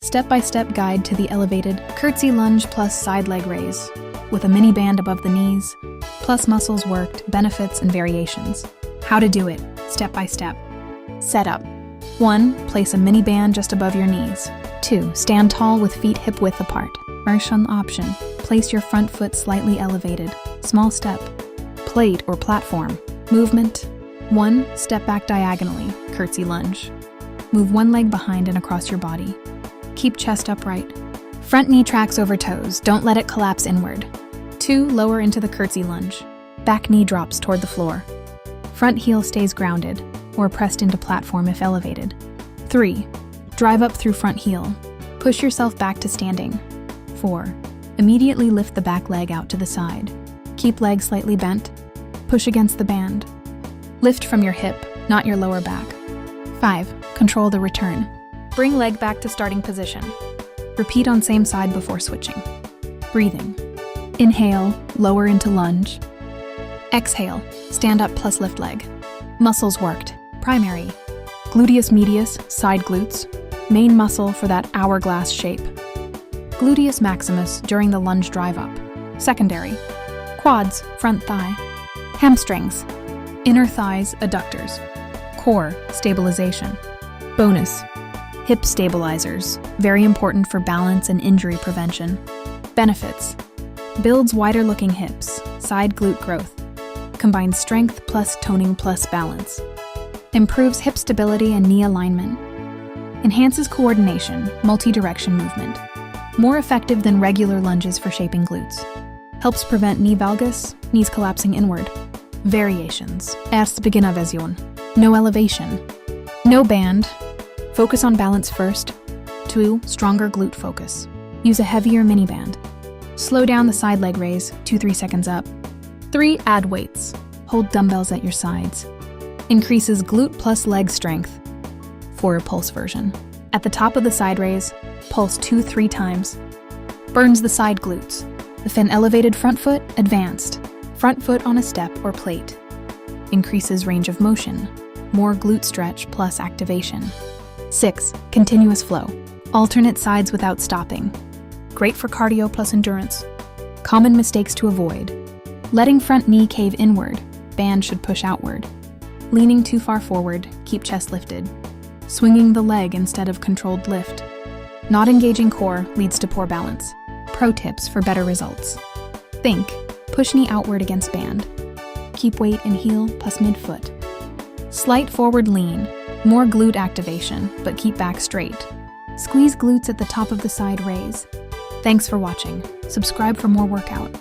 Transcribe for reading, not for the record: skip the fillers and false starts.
Step-by-step guide to the elevated Curtsy Lunge plus side leg raise, with a mini band above the knees, plus muscles worked, benefits, and variations. How to do it, step by step. Setup. 1. Place a mini band just above your knees. 2. Stand tall with feet hip-width apart. Immersion option. Place your front foot slightly elevated. Small step. Plate or platform. Movement. 1. Step back diagonally, Curtsy Lunge. Move one leg behind and across your body. Keep chest upright. Front knee tracks over toes, don't let it collapse inward. 2. Lower into the Curtsy Lunge. Back knee drops toward the floor. Front heel stays grounded, or pressed into platform if elevated. 3. Drive up through front heel. Push yourself back to standing. 4. Immediately lift the back leg out to the side. Keep leg slightly bent. Push against the band. Lift from your hip, not your lower back. 5. Control the return. Bring leg back to starting position. Repeat on same side before switching. Breathing. Inhale, lower into lunge. Exhale, stand up plus lift leg. Muscles worked. Primary. Gluteus medius, side glutes. Main muscle for that hourglass shape. Gluteus maximus during the lunge drive up. Secondary. Quads, front thigh. Hamstrings. Inner thighs, adductors. Core, stabilization. Bonus. Hip stabilizers, very important for balance and injury prevention. Benefits. Builds wider looking hips, side glute growth. Combines strength plus toning plus balance. Improves hip stability and knee alignment. Enhances coordination, multi-direction movement. More effective than regular lunges for shaping glutes. Helps prevent knee valgus, knees collapsing inward. Variations. Erste Beginnerversion. No elevation. No band. Focus on balance first. 2. Stronger glute focus. Use a heavier mini band. Slow down the side leg raise, 2-3 seconds up. 3. Add weights. Hold dumbbells at your sides. Increases glute plus leg strength. 4. Pulse version. At the top of the side raise, pulse 2-3 times. Burns the side glutes. If an elevated front foot, advanced. Front foot on a step or plate. Increases range of motion. More glute stretch plus activation. 6. Continuous flow. Alternate sides without stopping. Great for cardio plus endurance. Common mistakes to avoid. Letting front knee cave inward. Band should push outward. Leaning too far forward, keep chest lifted. Swinging the leg instead of controlled lift. Not engaging core leads to poor balance. Pro tips for better results. Think. Push knee outward against band. Keep weight in heel plus midfoot. Slight forward lean. More glute activation, but keep back straight. Squeeze glutes at the top of the side raise. Thanks for watching. Subscribe for more workout.